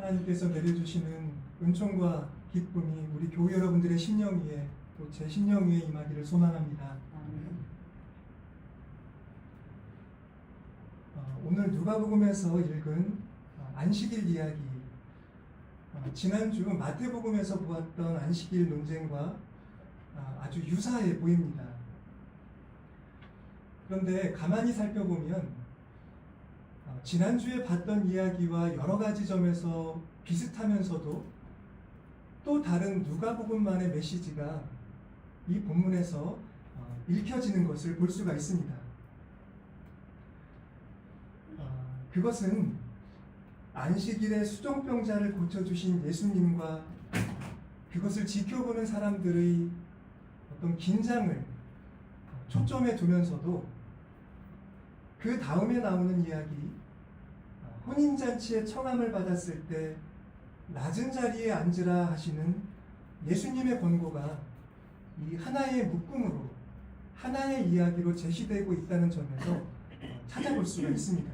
하나님께서 내려주시는 은총과 기쁨이 우리 교회 여러분들의 심령 위에 또 제 심령 위에 임하기를 소망합니다. 오늘 누가복음에서 읽은 안식일 이야기, 지난주 마태복음에서 보았던 안식일 논쟁과 아주 유사해 보입니다. 그런데 가만히 살펴보면 지난주에 봤던 이야기와 여러 가지 점에서 비슷하면서도 또 다른 누가복음만의 메시지가 이 본문에서 읽혀지는 것을 볼 수가 있습니다. 그것은 안식일에 수종병자를 고쳐주신 예수님과 그것을 지켜보는 사람들의 어떤 긴장을 초점에 두면서도 그 다음에 나오는 이야기, 혼인잔치에 청함을 받았을 때 낮은 자리에 앉으라 하시는 예수님의 권고가 이 하나의 묶음으로, 하나의 이야기로 제시되고 있다는 점에서 찾아볼 수가 있습니다.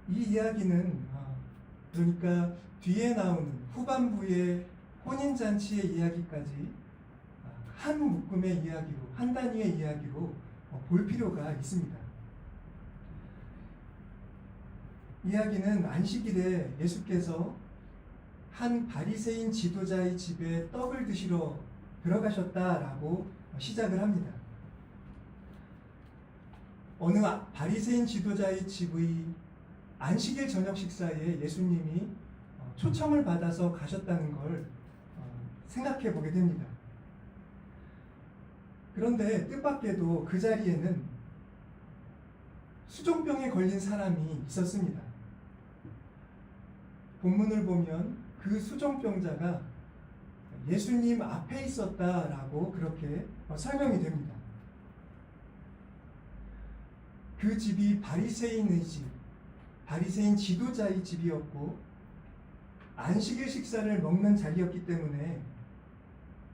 이 이야기는 그러니까 뒤에 나오는 후반부의 혼인잔치의 이야기까지 한 묶음의 이야기로, 한 단위의 이야기로 볼 필요가 있습니다. 이야기는 안식일에 예수께서 한 바리새인 지도자의 집에 떡을 드시러 들어가셨다라고 시작을 합니다. 어느 바리새인 지도자의 집의 안식일 저녁 식사에 예수님이 초청을 받아서 가셨다는 걸 생각해 보게 됩니다. 그런데 뜻밖에도 그 자리에는 수종병에 걸린 사람이 있었습니다. 본문을 보면 그 수종병자가 예수님 앞에 있었다라고 그렇게 설명이 됩니다. 그 집이 바리새인의 집, 바리새인 지도자의 집이었고 안식일 식사를 먹는 자리였기 때문에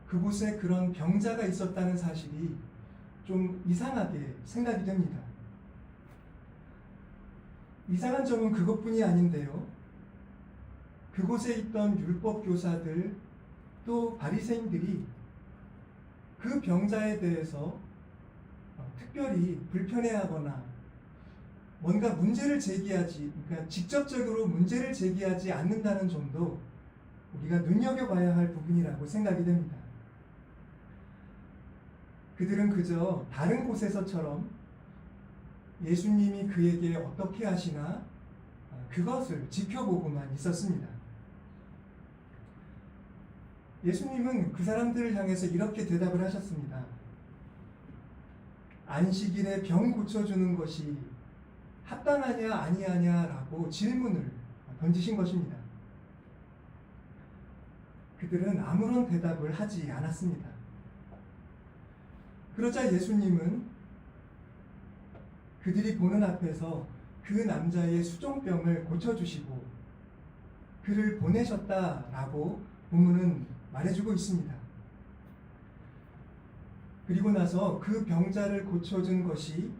그곳에 그런 병자가 있었다는 사실이 좀 이상하게 생각이 됩니다. 이상한 점은 그것뿐이 아닌데요. 그곳에 있던 율법 교사들 또 바리새인들이 그 병자에 대해서 특별히 불편해하거나 뭔가 문제를 제기하지, 그러니까 직접적으로 문제를 제기하지 않는다는 점도 우리가 눈여겨봐야 할 부분이라고 생각이 됩니다. 그들은 그저 다른 곳에서처럼 예수님이 그에게 어떻게 하시나 그것을 지켜보고만 있었습니다. 예수님은 그 사람들을 향해서 이렇게 대답을 하셨습니다. 안식일에 병 고쳐주는 것이 합당하냐 아니하냐라고 질문을 던지신 것입니다. 그들은 아무런 대답을 하지 않았습니다. 그러자 예수님은 그들이 보는 앞에서 그 남자의 수종병을 고쳐주시고 그를 보내셨다라고 본문은 말해주고 있습니다. 그리고 나서 그 병자를 고쳐준 것이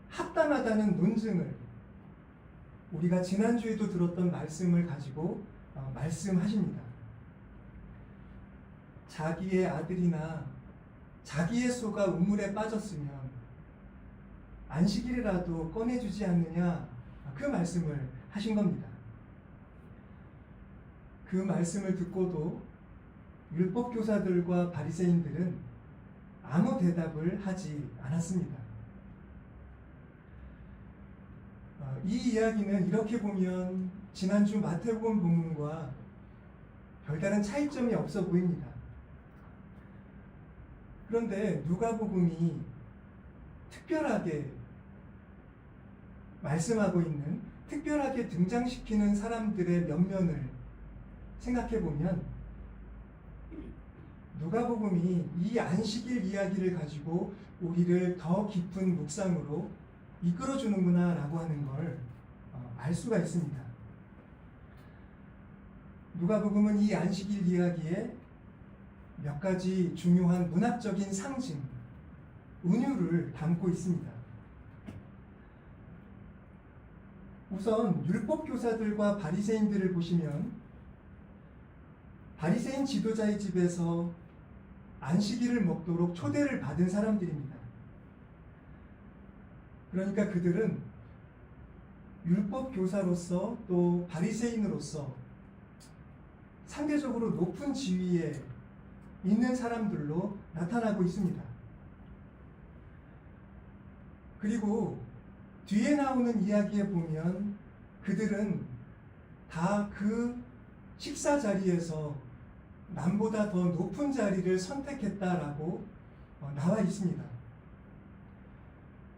합당하다는 논증을 우리가 지난주에도 들었던 말씀을 가지고 말씀하십니다. 자기의 아들이나 자기의 소가 우물에 빠졌으면 안식일이라도 꺼내주지 않느냐, 그 말씀을 하신 겁니다. 그 말씀을 듣고도 율법 교사들과 바리새인들은 아무 대답을 하지 않았습니다. 이 이야기는 이렇게 보면 지난주 마태복음 본문과 별다른 차이점이 없어 보입니다. 그런데 누가복음이 특별하게 말씀하고 있는, 특별하게 등장시키는 사람들의 면면을 생각해 보면 누가복음이 이 안식일 이야기를 가지고 우리를 더 깊은 묵상으로 이끌어주는구나 라고 하는 걸 알 수가 있습니다. 누가복음은 이 안식일 이야기에 몇 가지 중요한 문학적인 상징, 은유를 담고 있습니다. 우선 율법 교사들과 바리새인들을 보시면 바리새인 지도자의 집에서 안식일을 먹도록 초대를 받은 사람들입니다. 그러니까 그들은 율법 교사로서 또 바리새인으로서 상대적으로 높은 지위에 있는 사람들로 나타나고 있습니다. 그리고 뒤에 나오는 이야기에 보면 그들은 다 그 식사 자리에서 남보다 더 높은 자리를 선택했다라고 나와 있습니다.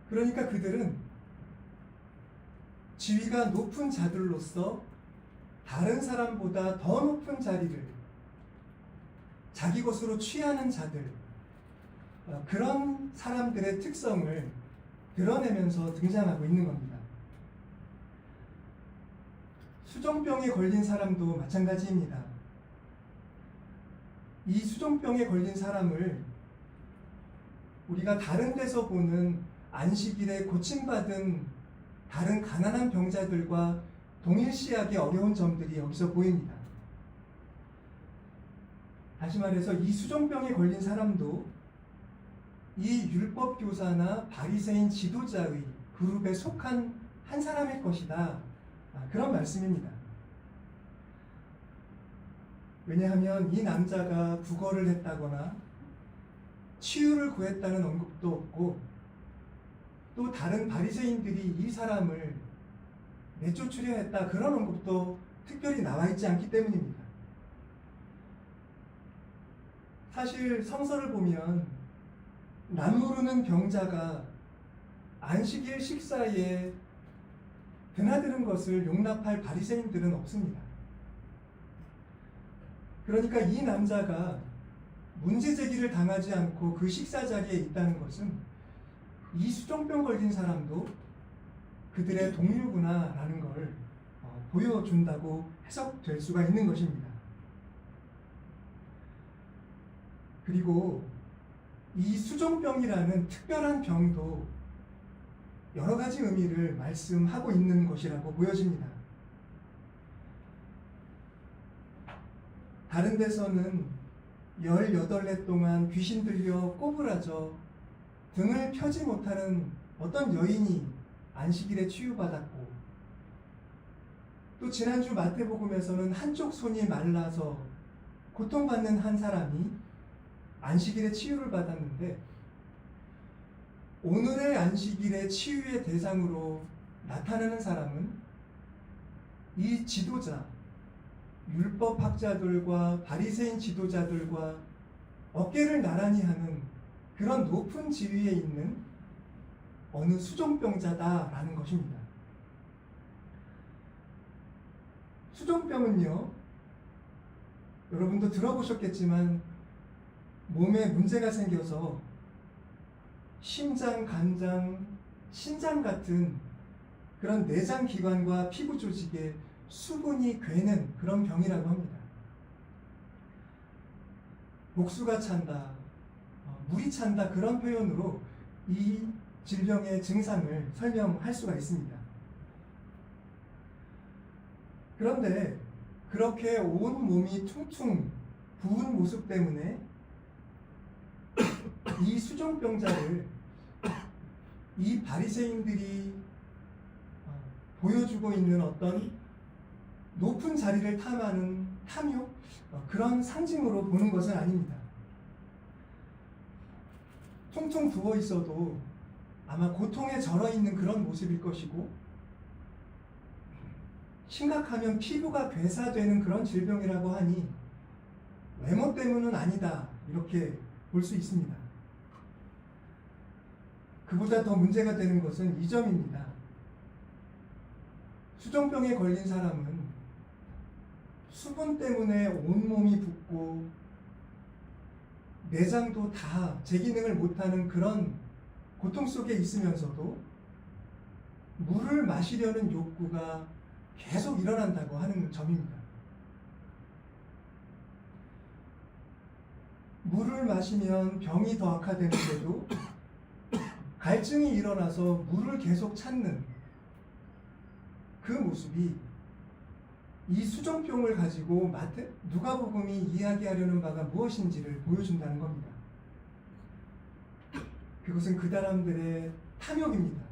그러니까 그들은 지위가 높은 자들로서 다른 사람보다 더 높은 자리를 자기 것으로 취하는 자들, 그런 사람들의 특성을 드러내면서 등장하고 있는 겁니다. 수종병에 걸린 사람도 마찬가지입니다. 이 수종병에 걸린 사람을 우리가 다른 데서 보는 안식일에 고침받은 다른 가난한 병자들과 동일시하기 어려운 점들이 여기서 보입니다. 다시 말해서 이 수종병에 걸린 사람도 이 율법 교사나 바리새인 지도자의 그룹에 속한 한 사람일 것이다. 그런 말씀입니다. 왜냐하면 이 남자가 부거를 했다거나 치유를 구했다는 언급도 없고 또 다른 바리새인들이 이 사람을 내쫓으려 했다 그런 언급도 특별히 나와 있지 않기 때문입니다. 사실 성서를 보면 남모르는 병자가 안식일 식사에 드나드는 것을 용납할 바리새인들은 없습니다. 그러니까 이 남자가 문제 제기를 당하지 않고 그 식사 자리에 있다는 것은 이 수종병 걸린 사람도 그들의 동료구나라는 걸 보여준다고 해석될 수가 있는 것입니다. 그리고 이 수종병이라는 특별한 병도 여러 가지 의미를 말씀하고 있는 것이라고 보여집니다. 다른 데서는 18해 동안 귀신 들려 꼬부라져 등을 펴지 못하는 어떤 여인이 안식일에 치유받았고, 또 지난주 마태복음에서는 한쪽 손이 말라서 고통받는 한 사람이 안식일에 치유를 받았는데, 오늘의 안식일의 치유의 대상으로 나타나는 사람은 이 지도자, 율법학자들과 바리새인 지도자들과 어깨를 나란히 하는 그런 높은 지위에 있는 어느 수종병자다라는 것입니다. 수종병은요, 여러분도 들어보셨겠지만 몸에 문제가 생겨서 심장, 간장, 신장 같은 그런 내장 기관과 피부 조직에 수분이 괴는 그런 병이라고 합니다. 목수가 찬다, 물이 찬다 그런 표현으로 이 질병의 증상을 설명할 수가 있습니다. 그런데 그렇게 온 몸이 퉁퉁 부은 모습 때문에 이 수종병자를 이 바리새인들이 보여주고 있는 어떤 높은 자리를 탐하는 탐욕, 그런 상징으로 보는 것은 아닙니다. 퉁퉁 부어 있어도 아마 고통에 절어 있는 그런 모습일 것이고, 심각하면 피부가 괴사되는 그런 질병이라고 하니 외모 때문은 아니다, 이렇게 볼 수 있습니다. 그보다 더 문제가 되는 것은 이 점입니다. 수종병에 걸린 사람은 수분 때문에 온몸이 붓고 내장도 다 제 기능을 못하는 그런 고통 속에 있으면서도 물을 마시려는 욕구가 계속 일어난다고 하는 점입니다. 물을 마시면 병이 더 악화되는데도 갈증이 일어나서 물을 계속 찾는 그 모습이 이 수종병을 가지고 누가복음이 이야기하려는 바가 무엇인지를 보여준다는 겁니다. 그것은 그 사람들의 탐욕입니다.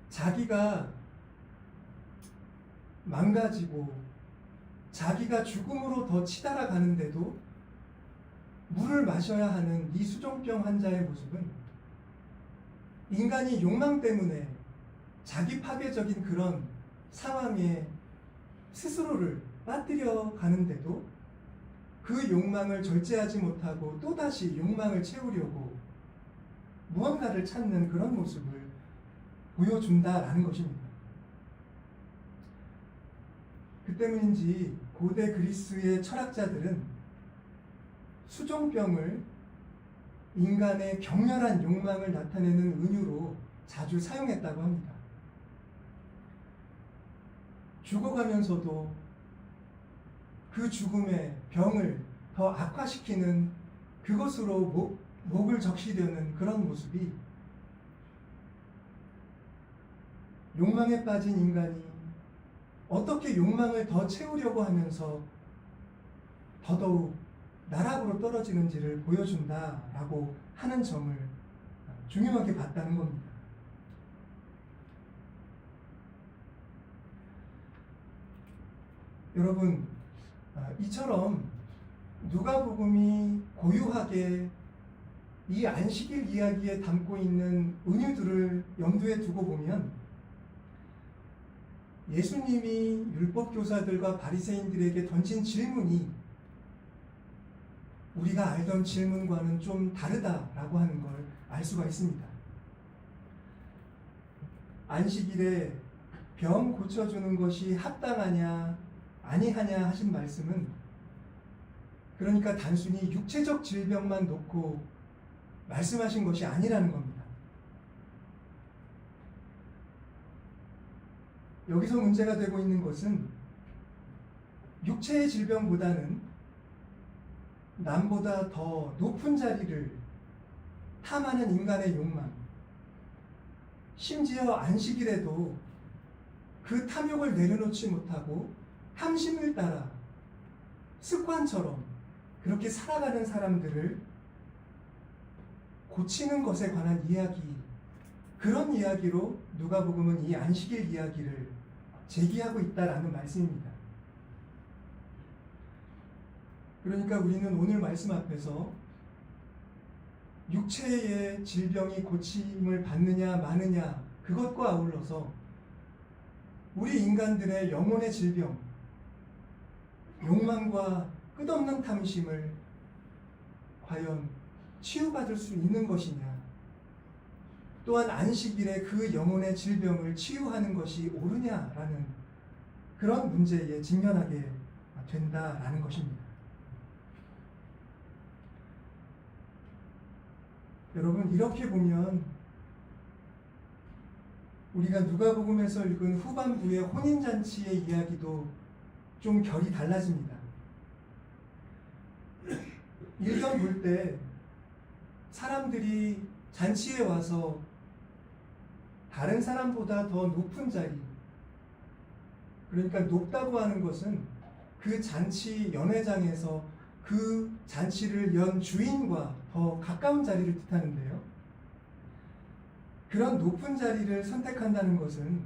자기가 망가지고 자기가 죽음으로 더 치달아 가는데도 물을 마셔야 하는 이 수종병 환자의 모습은 인간이 욕망 때문에 자기 파괴적인 그런 상황에 스스로를 빠뜨려 가는데도 그 욕망을 절제하지 못하고 또다시 욕망을 채우려고 무언가를 찾는 그런 모습을 보여준다라는 것입니다. 그 때문인지 고대 그리스의 철학자들은 수종병을 인간의 격렬한 욕망을 나타내는 은유로 자주 사용했다고 합니다. 죽어가면서도 그 죽음의 병을 더 악화시키는 그것으로 목을 적시려는 그런 모습이 욕망에 빠진 인간이 어떻게 욕망을 더 채우려고 하면서 더더욱 나락으로 떨어지는지를 보여준다라고 하는 점을 중요하게 봤다는 겁니다. 여러분, 이처럼 누가복음이 고유하게 이 안식일 이야기에 담고 있는 은유들을 염두에 두고 보면 예수님이 율법교사들과 바리새인들에게 던진 질문이 우리가 알던 질문과는 좀 다르다라고 하는 걸 알 수가 있습니다. 안식일에 병 고쳐주는 것이 합당하냐 아니하냐 하신 말씀은 그러니까 단순히 육체적 질병만 놓고 말씀하신 것이 아니라는 겁니다. 여기서 문제가 되고 있는 것은 육체의 질병보다는 남보다 더 높은 자리를 탐하는 인간의 욕망, 심지어 안식일에도 그 탐욕을 내려놓지 못하고 탐심을 따라 습관처럼 그렇게 살아가는 사람들을 고치는 것에 관한 이야기, 그런 이야기로 누가복음은 이 안식일 이야기를 제기하고 있다라는 말씀입니다. 그러니까 우리는 오늘 말씀 앞에서 육체의 질병이 고침을 받느냐 마느냐 그것과 아울러서 우리 인간들의 영혼의 질병, 욕망과 끝없는 탐심을 과연 치유받을 수 있는 것이냐, 또한 안식일에 그 영혼의 질병을 치유하는 것이 옳으냐라는 그런 문제에 직면하게 된다라는 것입니다. 여러분, 이렇게 보면 우리가 누가복음에서 읽은 후반부의 혼인잔치의 이야기도 좀 결이 달라집니다. 일견 볼 때 사람들이 잔치에 와서 다른 사람보다 더 높은 자리, 그러니까 높다고 하는 것은 그 잔치 연회장에서 그 잔치를 연 주인과 더 가까운 자리를 뜻하는데요. 그런 높은 자리를 선택한다는 것은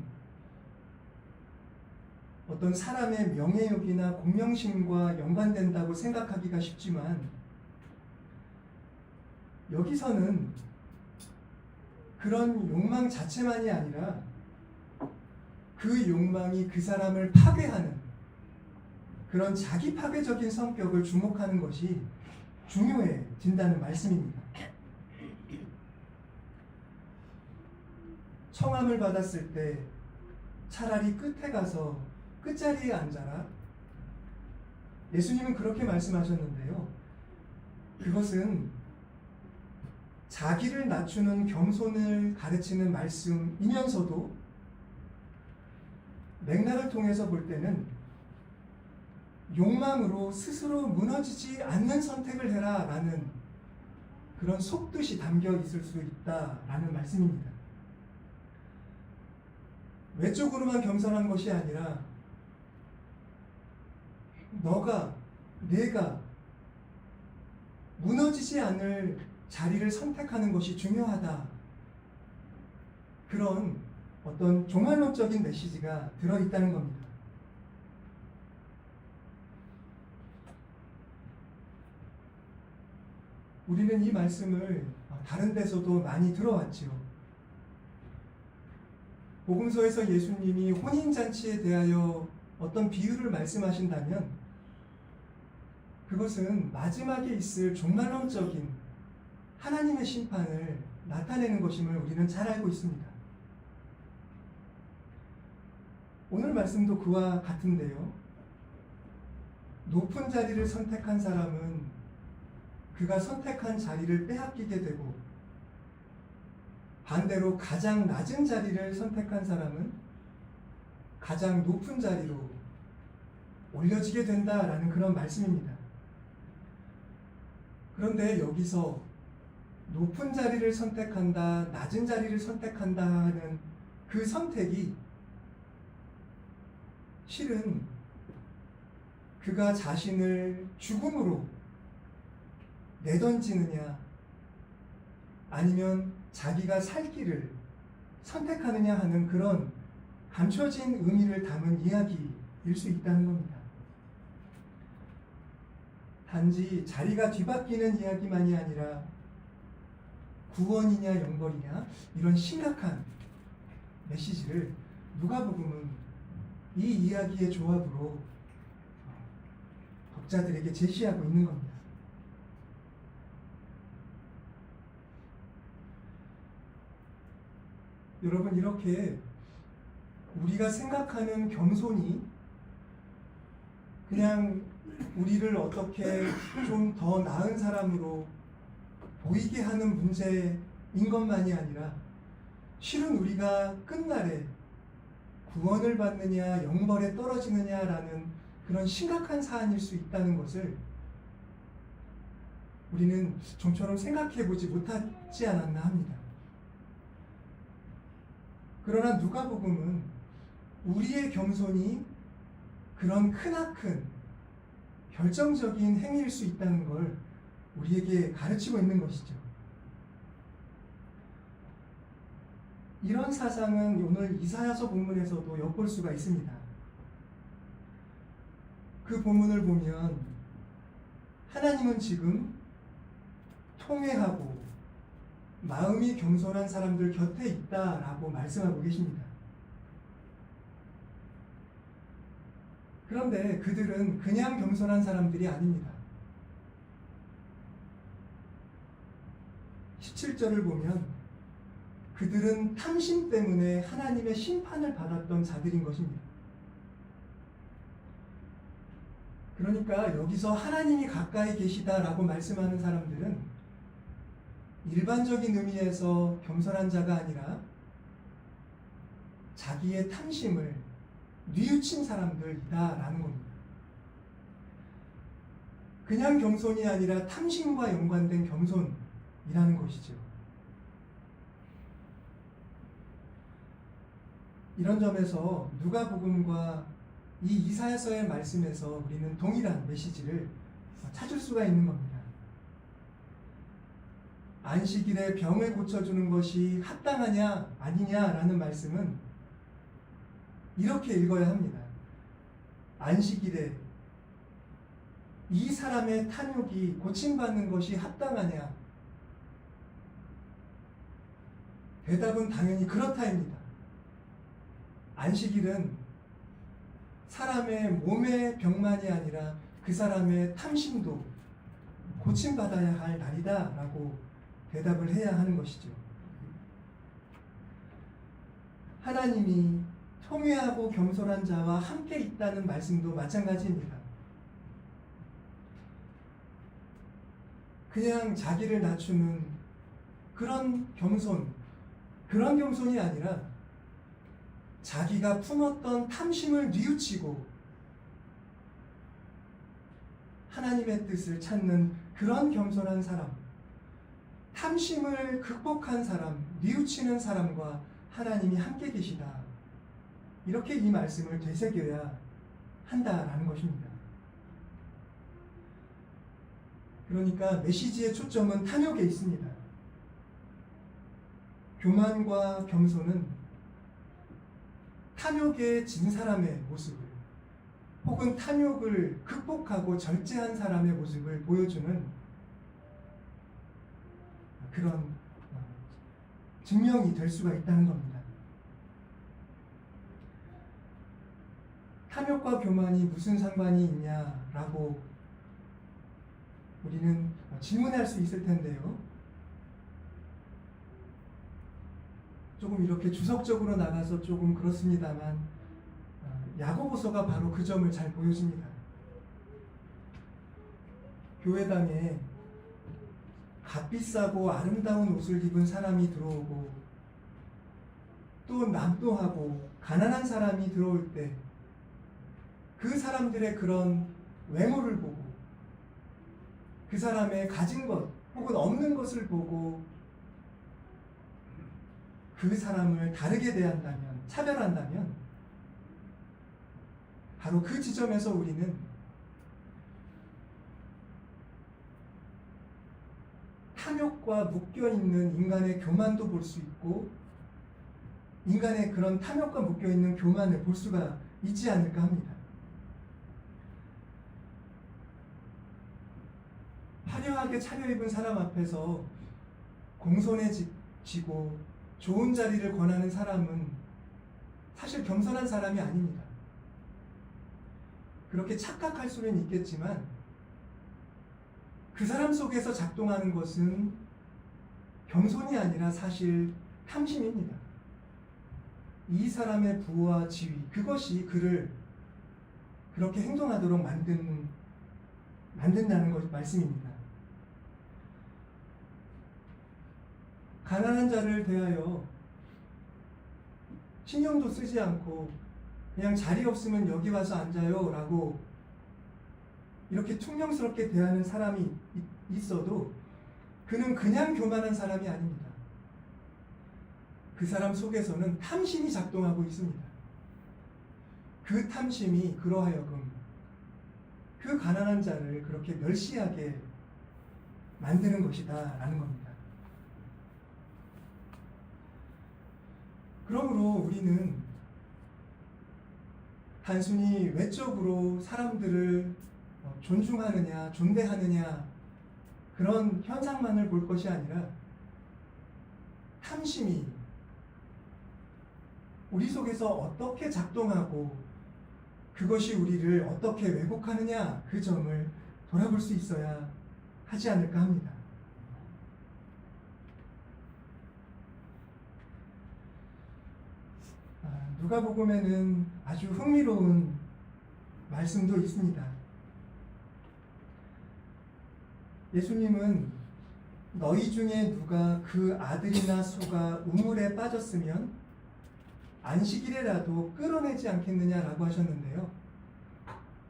어떤 사람의 명예욕이나 공명심과 연관된다고 생각하기가 쉽지만 여기서는 그런 욕망 자체만이 아니라 그 욕망이 그 사람을 파괴하는 그런 자기 파괴적인 성격을 주목하는 것이 중요해진다는 말씀입니다. 청함을 받았을 때 차라리 끝에 가서 끝자리에 앉아라. 예수님은 그렇게 말씀하셨는데요. 그것은 자기를 낮추는 겸손을 가르치는 말씀이면서도 맥락을 통해서 볼 때는 욕망으로 스스로 무너지지 않는 선택을 해라 라는 그런 속뜻이 담겨 있을 수 있다라는 말씀입니다. 외적으로만 겸손한 것이 아니라 내가 무너지지 않을 자리를 선택하는 것이 중요하다. 그런 어떤 종말론적인 메시지가 들어있다는 겁니다. 우리는 이 말씀을 다른 데서도 많이 들어왔지요. 복음서에서 예수님이 혼인잔치에 대하여 어떤 비유를 말씀하신다면 그것은 마지막에 있을 종말론적인 하나님의 심판을 나타내는 것임을 우리는 잘 알고 있습니다. 오늘 말씀도 그와 같은데요. 높은 자리를 선택한 사람은 그가 선택한 자리를 빼앗기게 되고 반대로 가장 낮은 자리를 선택한 사람은 가장 높은 자리로 올려지게 된다라는 그런 말씀입니다. 그런데 여기서 높은 자리를 선택한다, 낮은 자리를 선택한다 하는 그 선택이 실은 그가 자신을 죽음으로 내던지느냐 아니면 자기가 살 길을 선택하느냐 하는 그런 감춰진 의미를 담은 이야기일 수 있다는 겁니다. 단지 자리가 뒤바뀌는 이야기만이 아니라 구원이냐 영벌이냐 이런 심각한 메시지를 누가복음은 이 이야기의 조합으로 독자들에게 제시하고 있는 겁니다. 여러분, 이렇게 우리가 생각하는 겸손이 그냥 우리를 어떻게 좀 더 나은 사람으로 보이게 하는 문제인 것만이 아니라 실은 우리가 끝날에 구원을 받느냐 영벌에 떨어지느냐라는 그런 심각한 사안일 수 있다는 것을 우리는 좀처럼 생각해 보지 못하지 않았나 합니다. 그러나 누가복음은 우리의 겸손이 그런 크나큰 결정적인 행위일 수 있다는 걸 우리에게 가르치고 있는 것이죠. 이런 사상은 오늘 이사야서 본문에서도 엿볼 수가 있습니다. 그 본문을 보면 하나님은 지금 통회하고 마음이 겸손한 사람들 곁에 있다라고 말씀하고 계십니다. 그런데 그들은 그냥 겸손한 사람들이 아닙니다. 17절을 보면 그들은 탐심 때문에 하나님의 심판을 받았던 자들인 것입니다. 그러니까 여기서 하나님이 가까이 계시다라고 말씀하는 사람들은 일반적인 의미에서 겸손한 자가 아니라 자기의 탐심을 뉘우친 사람들이다라는 겁니다. 그냥 겸손이 아니라 탐심과 연관된 겸손이라는 것이죠. 이런 점에서 누가복음과 이 이사야서의 말씀에서 우리는 동일한 메시지를 찾을 수가 있는 겁니다. 안식일에 병을 고쳐주는 것이 합당하냐 아니냐라는 말씀은 이렇게 읽어야 합니다. 안식일에 이 사람의 탐욕이 고침받는 것이 합당하냐? 대답은 당연히 그렇다입니다. 안식일은 사람의 몸의 병만이 아니라 그 사람의 탐심도 고침받아야 할 날이다 라고 대답을 해야 하는 것이죠. 하나님이 통회하고 겸손한 자와 함께 있다는 말씀도 마찬가지입니다. 그냥 자기를 낮추는 그런 겸손이 아니라 자기가 품었던 탐심을 뉘우치고 하나님의 뜻을 찾는 그런 겸손한 사람, 탐심을 극복한 사람, 뉘우치는 사람과 하나님이 함께 계시다. 이렇게 이 말씀을 되새겨야 한다라는 것입니다. 그러니까 메시지의 초점은 탐욕에 있습니다. 교만과 겸손은 탐욕에 진 사람의 모습을 혹은 탐욕을 극복하고 절제한 사람의 모습을 보여주는 그런 증명이 될 수가 있다는 겁니다. 탐욕과 교만이 무슨 상관이 있냐라고 우리는 질문할 수 있을 텐데요. 조금 이렇게 주석적으로 나가서 조금 그렇습니다만 야고보서가 바로 그 점을 잘 보여줍니다. 교회당에 값비싸고 아름다운 옷을 입은 사람이 들어오고 또 남도하고 가난한 사람이 들어올 때 그 사람들의 그런 외모를 보고 그 사람의 가진 것 혹은 없는 것을 보고 그 사람을 다르게 대한다면, 차별한다면 바로 그 지점에서 우리는 탐욕과 묶여있는 인간의 교만도 볼 수 있고 인간의 그런 탐욕과 묶여있는 교만을 볼 수가 있지 않을까 합니다. 화려하게 차려입은 사람 앞에서 공손해지고 좋은 자리를 권하는 사람은 사실 겸손한 사람이 아닙니다. 그렇게 착각할 수는 있겠지만 그 사람 속에서 작동하는 것은 겸손이 아니라 사실 탐심입니다. 이 사람의 부와 지위, 그것이 그를 그렇게 행동하도록 만든다는 것 말씀입니다. 가난한 자를 대하여 신경도 쓰지 않고 그냥 자리 없으면 여기 와서 앉아요 라고 이렇게 퉁명스럽게 대하는 사람이 있어도 그는 그냥 교만한 사람이 아닙니다. 그 사람 속에서는 탐심이 작동하고 있습니다. 그 탐심이 그러하여금 그 가난한 자를 그렇게 멸시하게 만드는 것이다 라는 겁니다. 그러므로 우리는 단순히 외적으로 사람들을 존중하느냐, 존대하느냐 그런 현상만을 볼 것이 아니라 탐심이 우리 속에서 어떻게 작동하고 그것이 우리를 어떻게 왜곡하느냐 그 점을 돌아볼 수 있어야 하지 않을까 합니다. 누가복음에는 아주 흥미로운 말씀도 있습니다. 예수님은 너희 중에 누가 그 아들이나 소가 우물에 빠졌으면 안식일에라도 끌어내지 않겠느냐라고 하셨는데요.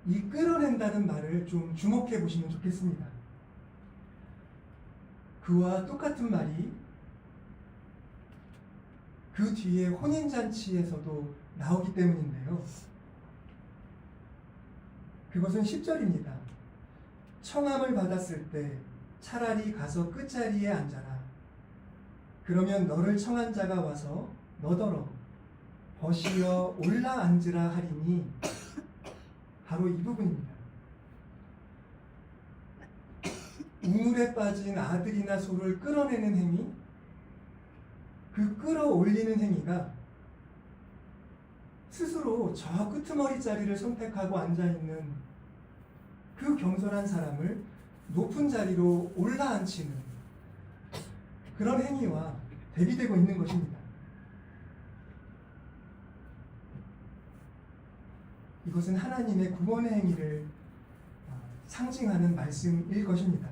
이 끌어낸다는 말을 좀 주목해 보시면 좋겠습니다. 그와 똑같은 말이 그 뒤에 혼인잔치에서도 나오기 때문인데요. 그것은 10절입니다. 청함을 받았을 때 차라리 가서 끝자리에 앉아라. 그러면 너를 청한 자가 와서 너더러 벗이어 올라 앉으라 하리니 바로 이 부분입니다. 우물에 빠진 아들이나 소를 끌어내는 행위, 그 끌어올리는 행위가 스스로 저 끄트머리 자리를 선택하고 앉아있는 그 겸손한 사람을 높은 자리로 올라앉히는 그런 행위와 대비되고 있는 것입니다. 이것은 하나님의 구원의 행위를 상징하는 말씀일 것입니다.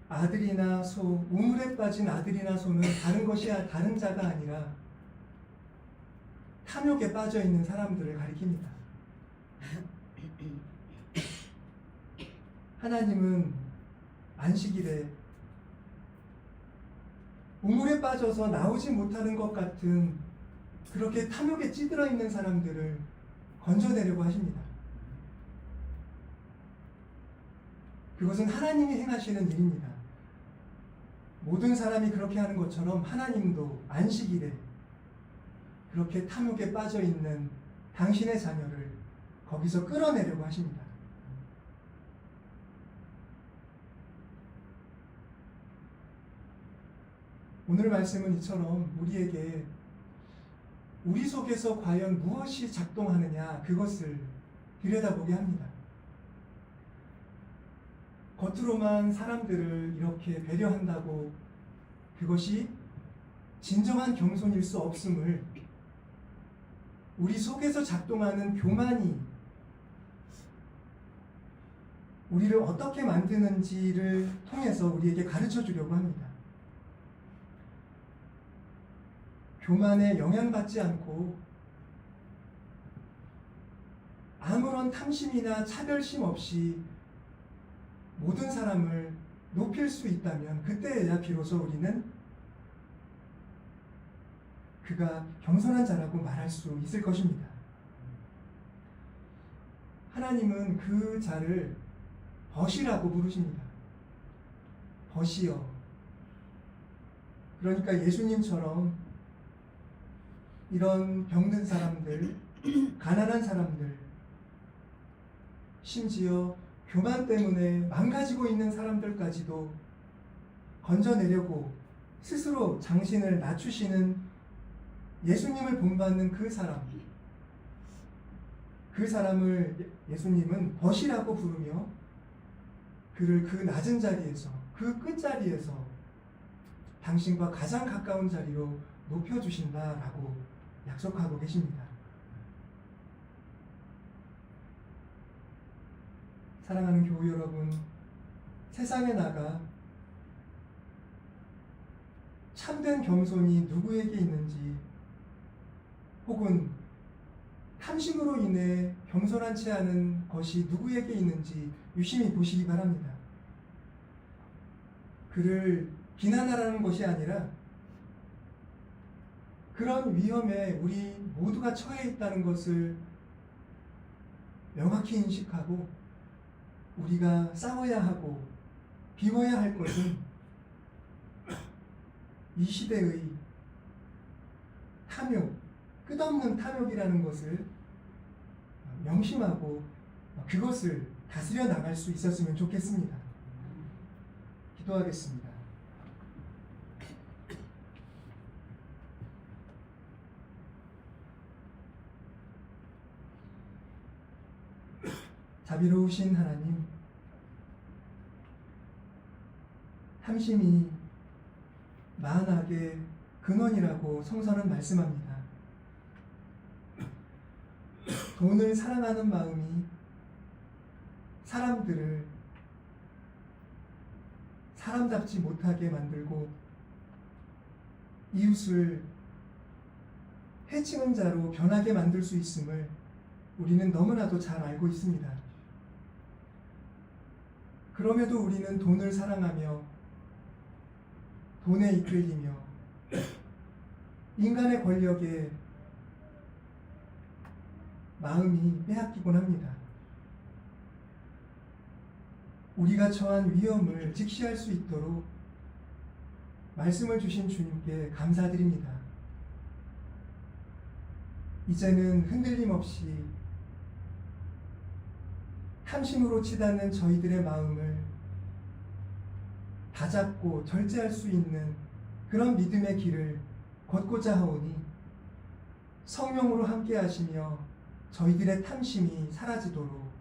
아들이나 소, 우물에 빠진 아들이나 소는 다른 자가 아니라 탐욕에 빠져 있는 사람들을 가리킵니다. 하나님은 안식일에 우물에 빠져서 나오지 못하는 것 같은 그렇게 탐욕에 찌들어 있는 사람들을 건져내려고 하십니다. 그것은 하나님이 행하시는 일입니다. 모든 사람이 그렇게 하는 것처럼 하나님도 안식일에 그렇게 탐욕에 빠져 있는 당신의 자녀를 거기서 끌어내려고 하십니다. 오늘 말씀은 이처럼 우리에게 우리 속에서 과연 무엇이 작동하느냐 그것을 들여다보게 합니다. 겉으로만 사람들을 이렇게 배려한다고 그것이 진정한 겸손일 수 없음을 우리 속에서 작동하는 교만이 우리를 어떻게 만드는지를 통해서 우리에게 가르쳐 주려고 합니다. 교만에 영향받지 않고 아무런 탐심이나 차별심 없이 모든 사람을 높일 수 있다면 그때야 비로소 우리는 그가 겸손한 자라고 말할 수 있을 것입니다. 하나님은 그 자를 벗이라고 부르십니다. 벗이여. 그러니까 예수님처럼 이런 병든 사람들, 가난한 사람들, 심지어 교만 때문에 망가지고 있는 사람들까지도 건져내려고 스스로 당신을 낮추시는 예수님을 본받는 그 사람을 예수님은 벗이라고 부르며 그를 그 낮은 자리에서, 그 끝자리에서 당신과 가장 가까운 자리로 높여주신다라고 약속하고 계십니다. 사랑하는 교우 여러분, 세상에 나가 참된 겸손이 누구에게 있는지, 혹은 탐심으로 인해 겸손한 채 하는 것이 누구에게 있는지 유심히 보시기 바랍니다. 그를 비난하라는 것이 아니라 그런 위험에 우리 모두가 처해 있다는 것을 명확히 인식하고 우리가 싸워야 하고 비워야 할 것은 이 시대의 탐욕, 끝없는 탐욕이라는 것을 명심하고 그것을 다스려 나갈 수 있었으면 좋겠습니다. 기도하겠습니다. 자비로우신 하나님, 탐심이 만악의 근원이라고 성서는 말씀합니다. 돈을 사랑하는 마음이 사람들을 사람답지 못하게 만들고 이웃을 해치는 자로 변하게 만들 수 있음을 우리는 너무나도 잘 알고 있습니다. 그럼에도 우리는 돈을 사랑하며 돈에 이끌리며 인간의 권력에 마음이 빼앗기곤 합니다. 우리가 처한 위험을 직시할 수 있도록 말씀을 주신 주님께 감사드립니다. 이제는 흔들림 없이 탐심으로 치닫는 저희들의 마음을 다잡고 절제할 수 있는 그런 믿음의 길을 걷고자 하오니 성령으로 함께 하시며 저희들의 탐심이 사라지도록,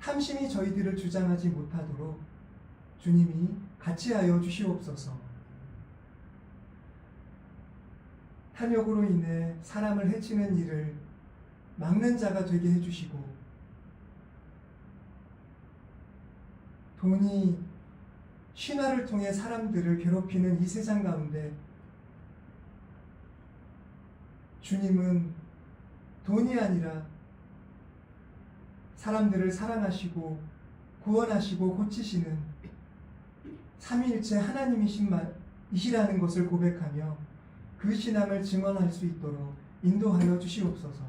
탐심이 저희들을 주장하지 못하도록 주님이 같이 하여 주시옵소서. 탐욕으로 인해 사람을 해치는 일을 막는 자가 되게 해주시고, 돈이 신화를 통해 사람들을 괴롭히는 이 세상 가운데 주님은 돈이 아니라 사람들을 사랑하시고 구원하시고 고치시는 삼위일체 하나님이시라는 것을 고백하며 그 신앙을 증언할 수 있도록 인도하여 주시옵소서.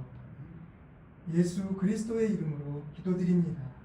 예수 그리스도의 이름으로 기도드립니다.